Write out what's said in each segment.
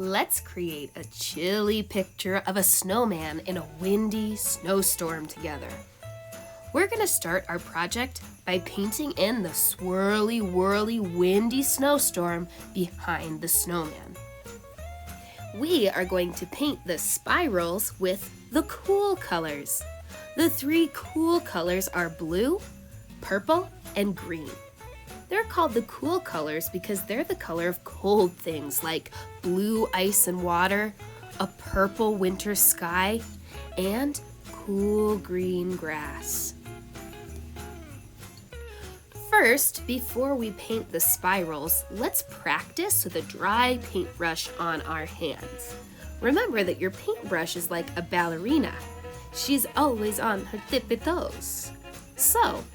Let's create a chilly picture of a snowman in a windy snowstorm together. We're going to start our project by painting in the swirly, whirly, windy snowstorm behind the snowman. We are going to paint the spirals with the cool colors. The three cool colors are blue, purple, and green. They're called the cool colors because they're the color of cold things like blue ice and water, a purple winter sky, and cool green grass. First, before we paint the spirals, let's practice with a dry paintbrush on our hands. Remember that your paintbrush is like a ballerina. She's always on her tippy toes. So,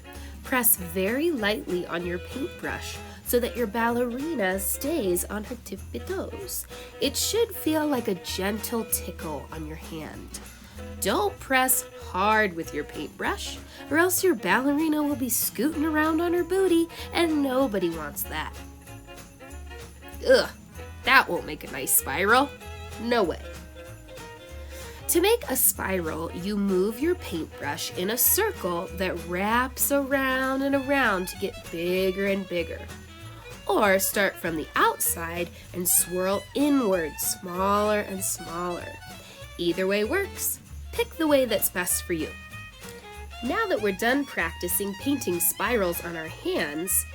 press very lightly on your paintbrush so that your ballerina stays on her tippy toes. It should feel like a gentle tickle on your hand. Don't press hard with your paintbrush, or else your ballerina will be scooting around on her booty, and nobody wants that. Ugh, that won't make a nice spiral. No way. To make a spiral, you move your paintbrush in a circle that wraps around and around to get bigger and bigger. Or start from the outside and swirl inward, smaller and smaller. Either way works. Pick the way that's best for you. Now that we're done practicing painting spirals on our hands,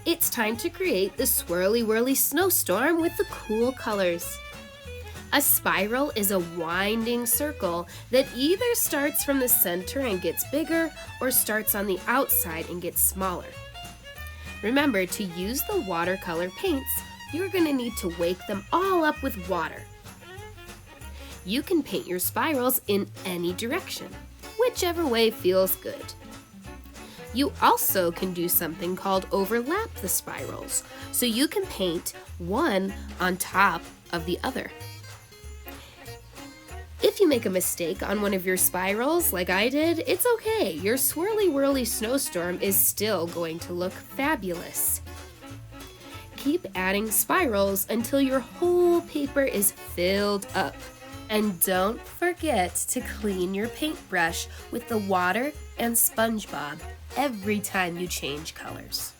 it's time to create the swirly whirly snowstorm with the cool colors. A spiral is a winding circle that either starts from the center and gets bigger or starts on the outside and gets smaller. Remember, to use the watercolor paints, you're going to need to wake them all up with water. You can paint your spirals in any direction, whichever way feels good. You also can do something called overlap the spirals, so you can paint one on top of the other. If you make a mistake on one of your spirals, like I did, it's okay. Your swirly whirly snowstorm is still going to look fabulous. Keep adding spirals until your whole paper is filled up. And don't forget to clean your paintbrush with the water and SpongeBob every time you change colors.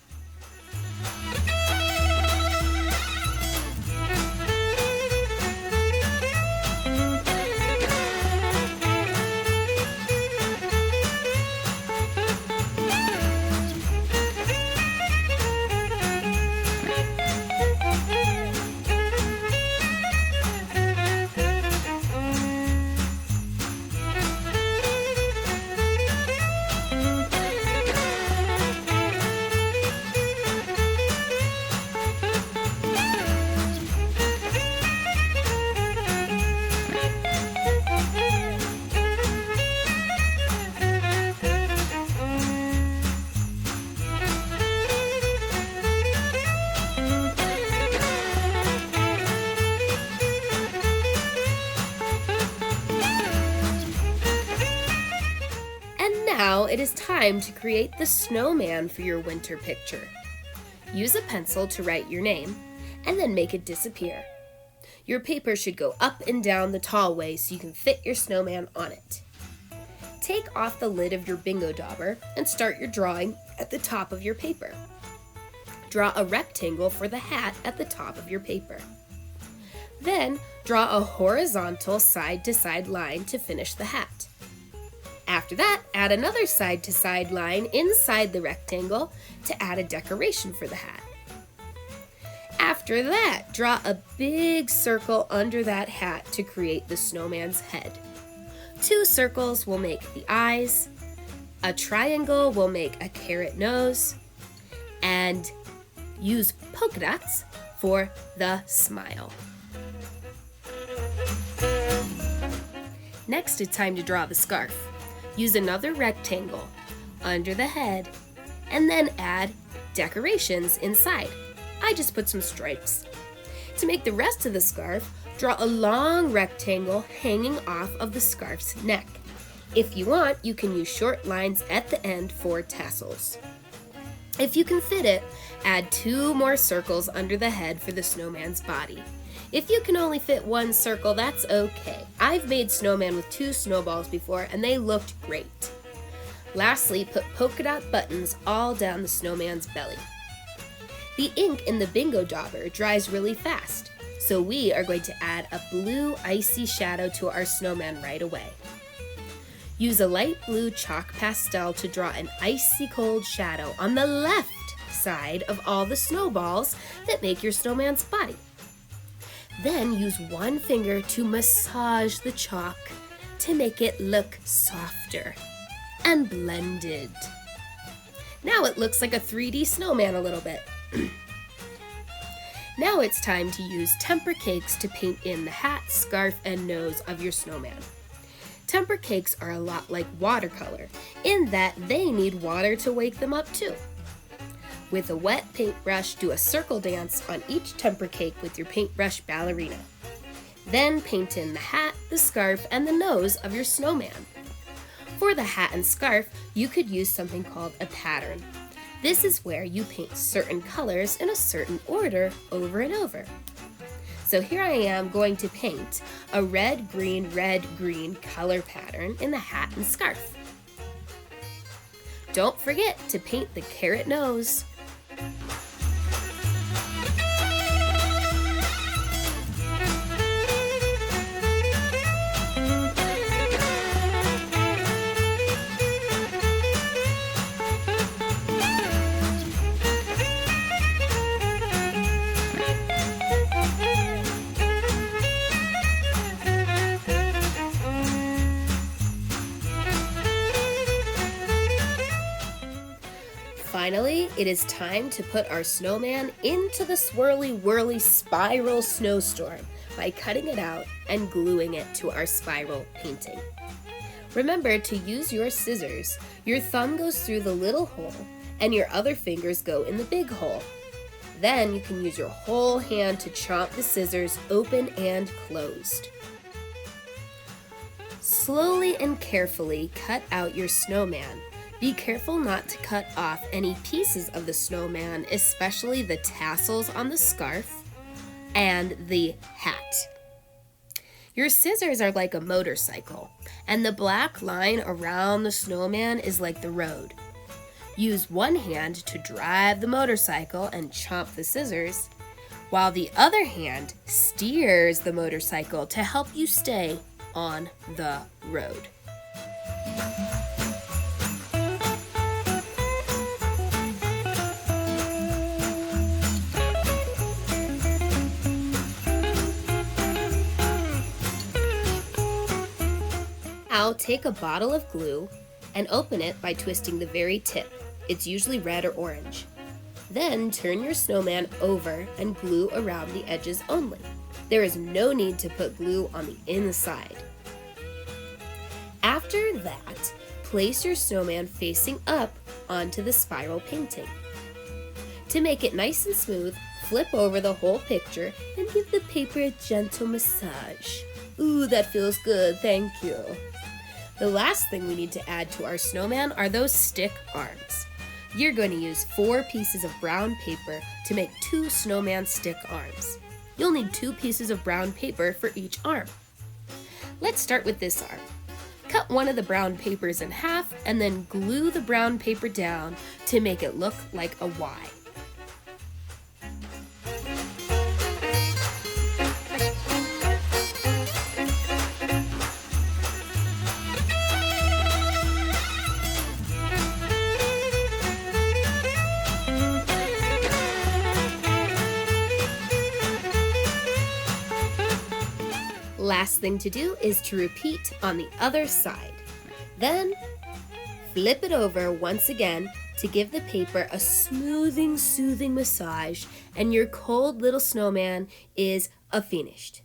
Now it is time to create the snowman for your winter picture. Use a pencil to write your name and then make it disappear. Your paper should go up and down the tall way so you can fit your snowman on it. Take off the lid of your bingo dauber and start your drawing at the top of your paper. Draw a rectangle for the hat at the top of your paper. Then draw a horizontal side-to-side line to finish the hat. After that, add another side-to-side line inside the rectangle to add a decoration for the hat. After that, draw a big circle under that hat to create the snowman's head. 2 circles will make the eyes, a triangle will make a carrot nose, and use polka dots for the smile. Next, it's time to draw the scarf. Use another rectangle under the head and then add decorations inside. I just put some stripes. To make the rest of the scarf, draw a long rectangle hanging off of the scarf's neck. If you want, you can use short lines at the end for tassels. If you can fit it, add 2 more circles under the head for the snowman's body. If you can only fit one circle, that's okay. I've made snowmen with 2 snowballs before and they looked great. Lastly, put polka dot buttons all down the snowman's belly. The ink in the bingo dauber dries really fast, so we are going to add a blue icy shadow to our snowman right away. Use a light blue chalk pastel to draw an icy cold shadow on the left side of all the snowballs that make your snowman's body. Then use one finger to massage the chalk to make it look softer and blended. Now it looks like a 3D snowman a little bit. Now it's time to use temper cakes to paint in the hat, scarf, and nose of your snowman. Temper cakes are a lot like watercolor in that they need water to wake them up too. With a wet paintbrush, do a circle dance on each temper cake with your paintbrush ballerina. Then paint in the hat, the scarf, and the nose of your snowman. For the hat and scarf, you could use something called a pattern. This is where you paint certain colors in a certain order over and over. So here I am going to paint a red, green color pattern in the hat and scarf. Don't forget to paint the carrot nose. Finally, it is time to put our snowman into the swirly whirly spiral snowstorm by cutting it out and gluing it to our spiral painting. Remember to use your scissors. Your thumb goes through the little hole and your other fingers go in the big hole. Then you can use your whole hand to chomp the scissors open and closed. Slowly and carefully cut out your snowman. Be careful not to cut off any pieces of the snowman, especially the tassels on the scarf and the hat. Your scissors are like a motorcycle, and the black line around the snowman is like the road. Use one hand to drive the motorcycle and chomp the scissors, while the other hand steers the motorcycle to help you stay on the road. Now take a bottle of glue and open it by twisting the very tip. It's usually red or orange. Then turn your snowman over and glue around the edges only. There is no need to put glue on the inside. After that, place your snowman facing up onto the spiral painting. To make it nice and smooth, flip over the whole picture and give the paper a gentle massage. Ooh, that feels good, thank you. The last thing we need to add to our snowman are those stick arms. You're going to use 4 pieces of brown paper to make 2 snowman stick arms. You'll need 2 pieces of brown paper for each arm. Let's start with this arm. Cut one of the brown papers in half and then glue the brown paper down to make it look like a Y. Last thing to do is to repeat on the other side. Then flip it over once again to give the paper a soothing massage, and your cold little snowman is finished.